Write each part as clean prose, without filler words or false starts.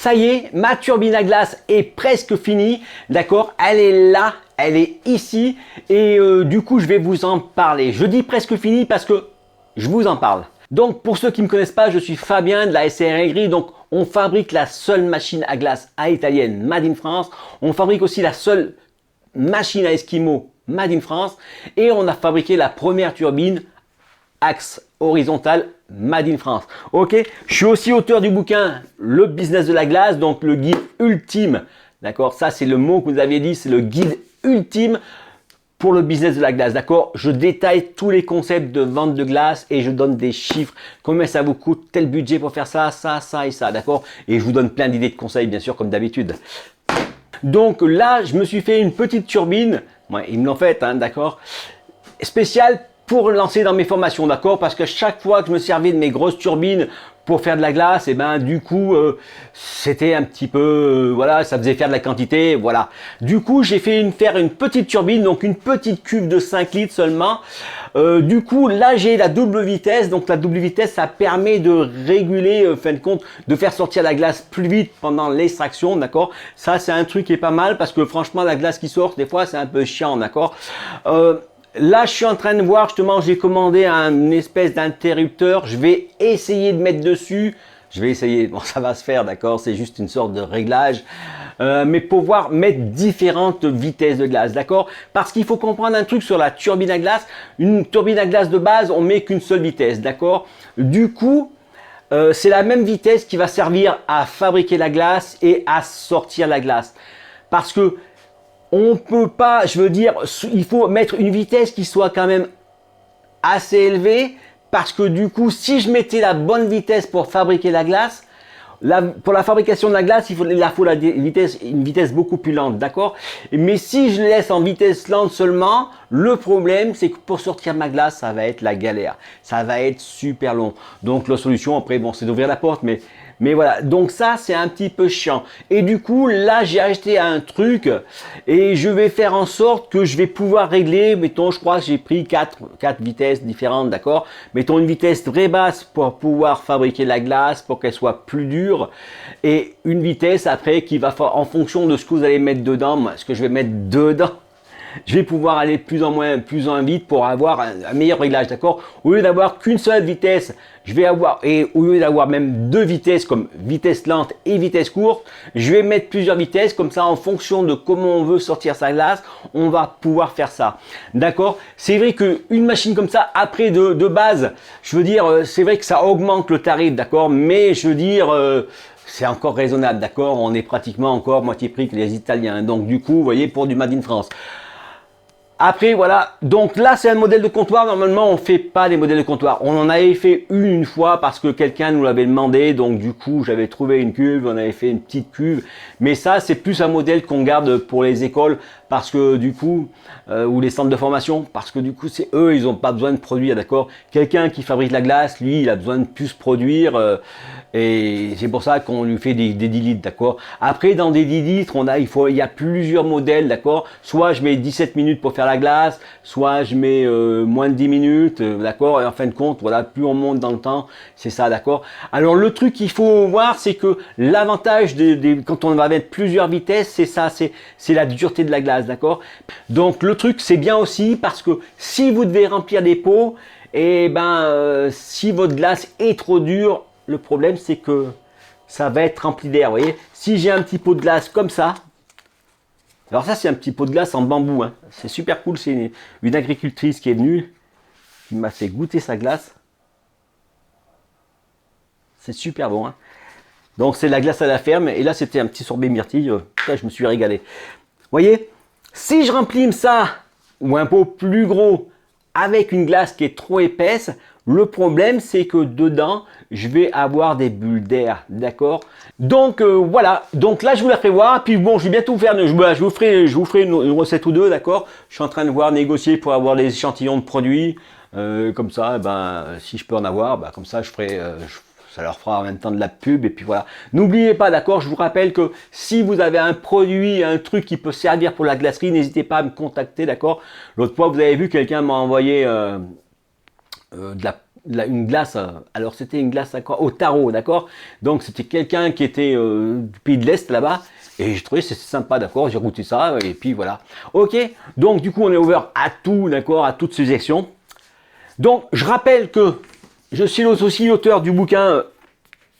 ça y est, ma turbine à glace est presque finie, d'accord? Elle est là, elle est ici et du coup, je vais vous en parler. Je dis presque finie parce que je vous en parle. Donc, pour ceux qui ne me connaissent pas, je suis Fabien de la SRL Gris. Donc, on fabrique la seule machine à glace à italienne Made in France. On fabrique aussi la seule machine à Esquimau Made in France. Et on a fabriqué la première turbine axe horizontal Made in France. Ok, je suis aussi auteur du bouquin Le business de la glace, donc le guide ultime. D'accord, ça c'est le mot que vous aviez dit, c'est le guide ultime pour le business de la glace. D'accord, je détaille tous les concepts de vente de glace et je donne des chiffres. Combien ça vous coûte, tel budget pour faire ça, ça, ça et ça. D'accord, et je vous donne plein d'idées de conseils, bien sûr, comme d'habitude. Donc là, je me suis fait une petite turbine. Ouais, ils me l'ont faite, hein, d'accord, spéciale pour lancer dans mes formations, d'accord, parce que chaque fois que je me servais de mes grosses turbines pour faire de la glace, et ben du coup c'était un petit peu voilà, ça faisait faire de la quantité, voilà. Du coup j'ai fait faire une petite turbine, donc une petite cuve de 5 litres seulement. Du coup là j'ai la double vitesse, donc la double vitesse ça permet de réguler, fin de compte, de faire sortir la glace plus vite pendant l'extraction, d'accord. Ça c'est un truc qui est pas mal parce que franchement la glace qui sort des fois c'est un peu chiant, d'accord. Là, je suis en train de voir, justement, j'ai commandé une espèce d'interrupteur. Je vais essayer de mettre dessus. Je vais essayer, bon, ça va se faire, d'accord, c'est juste une sorte de réglage. Mais pouvoir mettre différentes vitesses de glace, d'accord. Parce qu'il faut comprendre un truc sur la turbine à glace. Une turbine à glace de base, on met qu'une seule vitesse, d'accord. Du coup, c'est la même vitesse qui va servir à fabriquer la glace et à sortir la glace. Parce que on peut pas, je veux dire, il faut mettre une vitesse qui soit quand même assez élevée parce que du coup, si je mettais la bonne vitesse pour fabriquer la glace, pour la fabrication de la glace, il faut une vitesse beaucoup plus lente, d'accord? Mais si je laisse en vitesse lente seulement, le problème, c'est que pour sortir ma glace, ça va être la galère. Ça va être super long. Donc, la solution, après, bon, c'est d'ouvrir la porte, mais voilà, donc ça c'est un petit peu chiant. Et du coup là j'ai acheté un truc et je vais faire en sorte que je vais pouvoir régler, mettons, je crois que j'ai pris 4 vitesses différentes, d'accord. Mettons une vitesse très basse pour pouvoir fabriquer la glace, pour qu'elle soit plus dure. Et une vitesse après qui va faire en fonction de ce que vous allez mettre dedans, ce que je vais mettre dedans. Je vais pouvoir aller plus en vite pour avoir un meilleur réglage, d'accord. Au lieu d'avoir qu'une seule vitesse, je vais avoir, et au lieu d'avoir même deux vitesses comme vitesse lente et vitesse courte, je vais mettre plusieurs vitesses, comme ça en fonction de comment on veut sortir sa glace, on va pouvoir faire ça, d'accord. C'est vrai qu'une machine comme ça, après de base, je veux dire, c'est vrai que ça augmente le tarif, d'accord, mais je veux dire, c'est encore raisonnable, d'accord. On est pratiquement encore moitié prix que les Italiens, donc du coup, vous voyez, pour du Made in France. Après, voilà, donc là c'est un modèle de comptoir. Normalement on ne fait pas des modèles de comptoir. On en avait fait une fois parce que quelqu'un nous l'avait demandé. Donc du coup j'avais trouvé une cuve, on avait fait une petite cuve. Mais ça c'est plus un modèle qu'on garde pour les écoles. Parce que du coup, ou les centres de formation, parce que du coup c'est eux, ils n'ont pas besoin de produire, d'accord. Quelqu'un qui fabrique la glace, lui il a besoin de plus produire. Et c'est pour ça qu'on lui fait des 10 litres, d'accord. Après dans des 10 litres, il y a plusieurs modèles, d'accord. Soit je mets 17 minutes pour faire la glace, soit je mets moins de 10 minutes, d'accord. Et en fin de compte, voilà, plus on monte dans le temps, c'est ça, d'accord. Alors le truc qu'il faut voir, c'est que l'avantage quand on va mettre plusieurs vitesses, c'est ça, c'est la dureté de la glace, d'accord. Donc le truc c'est bien aussi parce que si vous devez remplir des pots, et si votre glace est trop dure, le problème c'est que ça va être rempli d'air, vous voyez. Si j'ai un petit pot de glace comme ça, alors ça c'est un petit pot de glace en bambou, hein. C'est super cool, c'est une agricultrice qui est venue, qui m'a fait goûter sa glace. C'est super bon, hein. Donc c'est la glace à la ferme, et là c'était un petit sorbet myrtille, là, je me suis régalé. Vous voyez, si je remplis ça, ou un pot plus gros, avec une glace qui est trop épaisse, le problème c'est que dedans, je vais avoir des bulles d'air, d'accord. Donc voilà, donc là je vous la ferai voir, puis bon, je vais bientôt vous faire, je vous ferai une recette ou deux, d'accord. Je suis en train de voir négocier pour avoir des échantillons de produits, comme ça, si je peux en avoir, comme ça je ferai... ça leur fera en même temps de la pub et puis voilà. N'oubliez pas, d'accord, je vous rappelle que si vous avez un produit, un truc qui peut servir pour la glacerie, n'hésitez pas à me contacter, d'accord. L'autre fois, vous avez vu, quelqu'un m'a envoyé une glace, alors c'était une glace à quoi? Au taro, d'accord? Donc c'était quelqu'un qui était du pays de l'Est là-bas, et je trouvais que c'était sympa, d'accord? J'ai goûté ça, et puis voilà. Ok, donc du coup on est ouvert à tout, d'accord? À toutes ces sections. Donc je rappelle que je suis aussi l'auteur du bouquin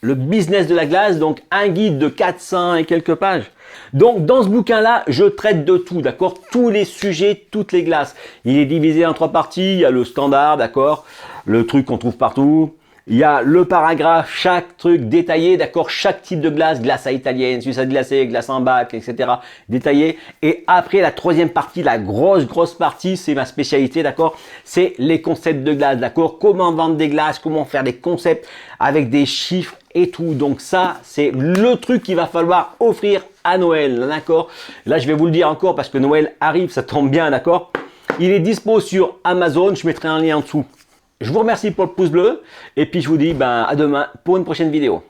Le business de la glace, donc un guide de 400 et quelques pages. Donc dans ce bouquin-là, je traite de tout, d'accord? Tous les sujets, toutes les glaces. Il est divisé en 3 parties. Il y a le standard, d'accord? Le truc qu'on trouve partout. Il y a le paragraphe, chaque truc détaillé, d'accord? Chaque type de glace, glace à italienne, suisse glacée, glace en bac, etc. Détaillé. Et après, la 3e partie, la grosse partie, c'est ma spécialité, d'accord? C'est les concepts de glace, d'accord? Comment vendre des glaces, comment faire des concepts avec des chiffres et tout. Donc ça, c'est le truc qu'il va falloir offrir à Noël, d'accord? Là, je vais vous le dire encore parce que Noël arrive, ça tombe bien, d'accord? Il est dispo sur Amazon, je mettrai un lien en dessous. Je vous remercie pour le pouce bleu et puis je vous dis à demain pour une prochaine vidéo.